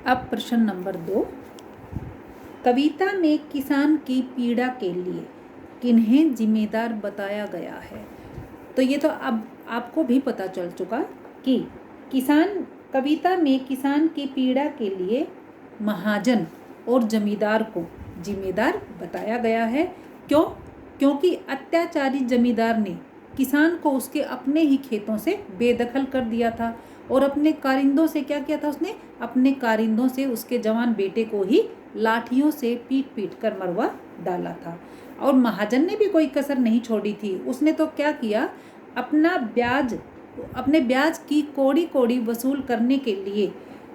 अब प्रश्न नंबर 2, कविता में किसान की पीड़ा के लिए किन्हें जिम्मेदार बताया गया है। तो ये तो अब आपको भी पता चल चुका कि कविता में किसान की पीड़ा के लिए महाजन और जमींदार को जिम्मेदार बताया गया है। क्यों? क्योंकि अत्याचारी जमींदार ने किसान को उसके अपने ही खेतों से बेदखल कर दिया था और अपने कारिंदों से क्या किया था उसने? अपने कारिंदों से उसके जवान बेटे को ही लाठियों से पीट पीट कर मरवा डाला था। और महाजन ने भी कोई कसर नहीं छोड़ी थी। उसने तो क्या किया, अपने ब्याज की कौड़ी कौड़ी वसूल करने के लिए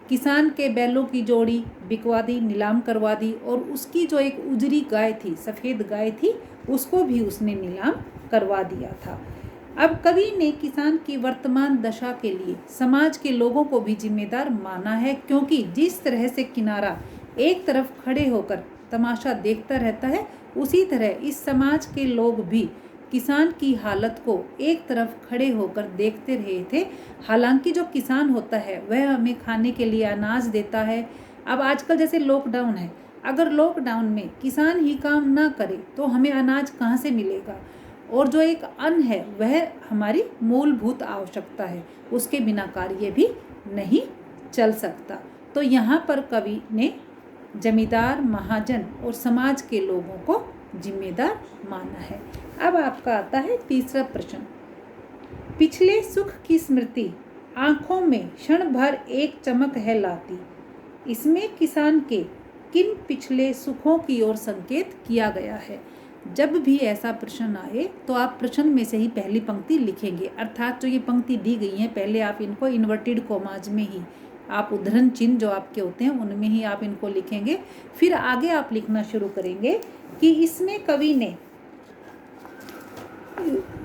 किसान के बैलों की जोड़ी बिकवा दी, नीलाम करवा दी, और उसकी जो एक उजरी गाय थी, सफ़ेद गाय थी, उसको भी उसने नीलाम करवा दिया था। अब कवि ने किसान की वर्तमान दशा के लिए समाज के लोगों को भी जिम्मेदार माना है, क्योंकि जिस तरह से किनारा एक तरफ खड़े होकर तमाशा देखता रहता है, उसी तरह इस समाज के लोग भी किसान की हालत को एक तरफ खड़े होकर देखते रहे थे। हालांकि जो किसान होता है वह हमें खाने के लिए अनाज देता है। अब आजकल जैसे लॉकडाउन है, अगर लॉकडाउन में किसान ही काम ना करे तो हमें अनाज कहाँ से मिलेगा? और जो एक अन्न है वह हमारी मूलभूत आवश्यकता है, उसके बिना कार्य भी नहीं चल सकता। तो यहाँ पर कवि ने जमींदार, महाजन और समाज के लोगों को जिम्मेदार माना है। अब आपका आता है तीसरा प्रश्न, पिछले सुख की स्मृति आंखों में क्षण भर एक चमक है लाती, इसमें किसान के किन पिछले सुखों की ओर संकेत किया गया है। जब भी ऐसा प्रश्न आए तो आप प्रश्न में से ही पहली पंक्ति लिखेंगे, अर्थात जो ये पंक्ति दी गई है पहले आप इनको इन्वर्टेड कॉमाज में ही, आप उद्धरण चिन्ह जो आपके होते हैं उनमें ही आप इनको लिखेंगे। फिर आगे आप लिखना शुरू करेंगे कि इसमें कवि ने,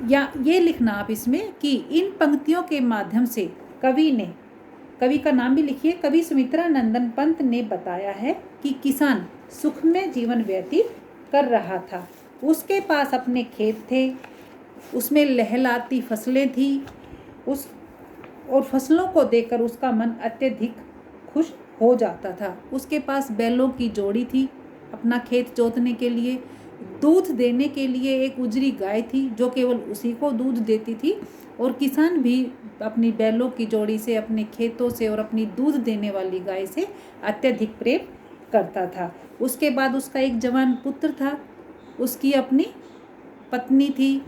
या ये लिखना आप इसमें कि इन पंक्तियों के माध्यम से कवि का नाम भी लिखिए, कवि सुमित्रा नंदन पंत ने बताया है कि किसान सुखमय जीवन व्यतीत कर रहा था। उसके पास अपने खेत थे, उसमें लहलाती फसलें थी, और फसलों को देखकर उसका मन अत्यधिक खुश हो जाता था। उसके पास बैलों की जोड़ी थी अपना खेत जोतने के लिए, दूध देने के लिए एक उजरी गाय थी जो केवल उसी को दूध देती थी, और किसान भी अपनी बैलों की जोड़ी से, अपने खेतों से और अपनी दूध देने वाली गाय से अत्यधिक प्रेम करता था। उसके बाद उसका एक जवान पुत्र था, उसकी अपनी पत्नी थी,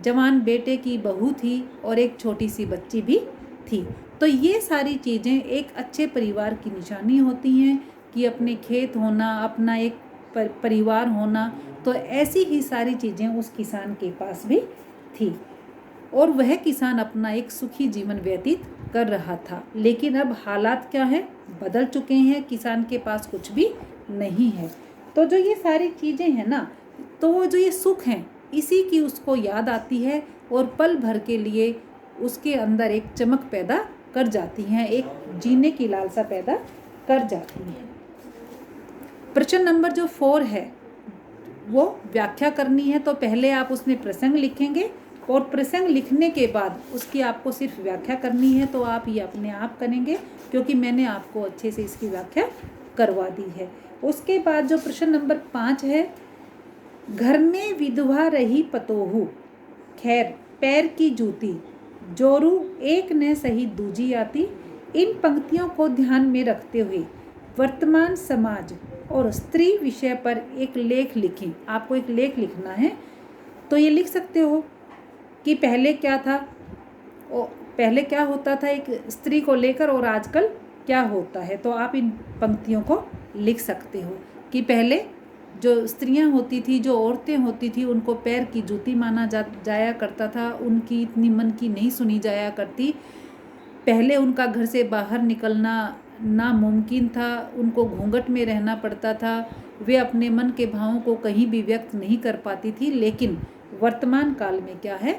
जवान बेटे की बहू थी और एक छोटी सी बच्ची भी थी। तो ये सारी चीज़ें एक अच्छे परिवार की निशानी होती हैं कि अपने खेत होना, अपना एक परिवार होना। तो ऐसी ही सारी चीज़ें उस किसान के पास भी थी और वह किसान अपना एक सुखी जीवन व्यतीत कर रहा था। लेकिन अब हालात क्या है, बदल चुके हैं, किसान के पास कुछ भी नहीं है। तो जो ये सारी चीज़ें हैं ना, तो जो ये सुख हैं इसी की उसको याद आती है और पल भर के लिए उसके अंदर एक चमक पैदा कर जाती हैं, एक जीने की लालसा पैदा कर जाती हैं। प्रश्न नंबर जो 4 है वो व्याख्या करनी है। तो पहले आप उसमें प्रसंग लिखेंगे और प्रसंग लिखने के बाद उसकी आपको सिर्फ व्याख्या करनी है। तो आप ये अपने आप करेंगे क्योंकि मैंने आपको अच्छे से इसकी व्याख्या करवा दी है। उसके बाद जो प्रश्न नंबर 5 है, घर में विधवा रही पतोहू, खैर पैर की जूती, जोरू एक न सही दूजी आती। इन पंक्तियों को ध्यान में रखते हुए वर्तमान समाज और स्त्री विषय पर एक लेख लिखें। आपको एक लेख लिखना है। तो ये लिख सकते हो कि पहले क्या था, पहले क्या होता था एक स्त्री को लेकर और आजकल क्या होता है। तो आप इन पंक्तियों को लिख सकते हो कि पहले जो स्त्रियां होती थी, जो औरतें होती थी, उनको पैर की जूती माना जाया करता था, उनकी इतनी मन की नहीं सुनी जाया करती। पहले उनका घर से बाहर निकलना नामुमकिन था, उनको घूंघट में रहना पड़ता था, वे अपने मन के भावों को कहीं भी व्यक्त नहीं कर पाती थी। लेकिन वर्तमान काल में क्या है,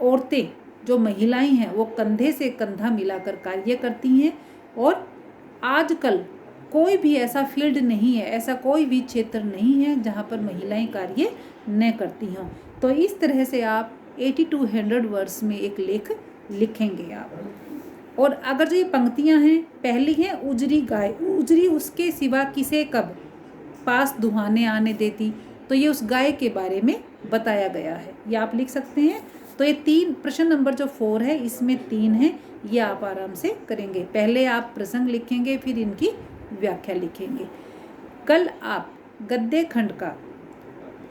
औरतें जो महिलाएं हैं वो कंधे से कंधा मिलाकर कार्य करती हैं और आजकल कोई भी ऐसा फील्ड नहीं है, ऐसा कोई भी क्षेत्र नहीं है जहाँ पर महिलाएं कार्य न करती हों। तो इस तरह से आप 80 to 100 वर्ड्स में एक लेख लिखेंगे आप। और अगर जो ये पंक्तियां हैं, पहली है उजरी गाय, उजरी उसके सिवा किसे कब पास दुहाने आने देती, तो ये उस गाय के बारे में बताया गया है, ये आप लिख सकते हैं। तो ये 3 प्रश्न नंबर जो 4 है इसमें 3 है, ये आप आराम से करेंगे। पहले आप प्रसंग लिखेंगे, फिर इनकी व्याख्या लिखेंगे। कल आप गद्य खंड का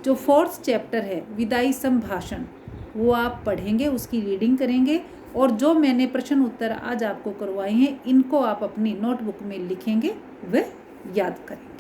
जो 4th चैप्टर है विदाई संभाषण, वो आप पढ़ेंगे, उसकी रीडिंग करेंगे, और जो मैंने प्रश्न उत्तर आज आपको करवाए हैं इनको आप अपनी नोटबुक में लिखेंगे व याद करेंगे।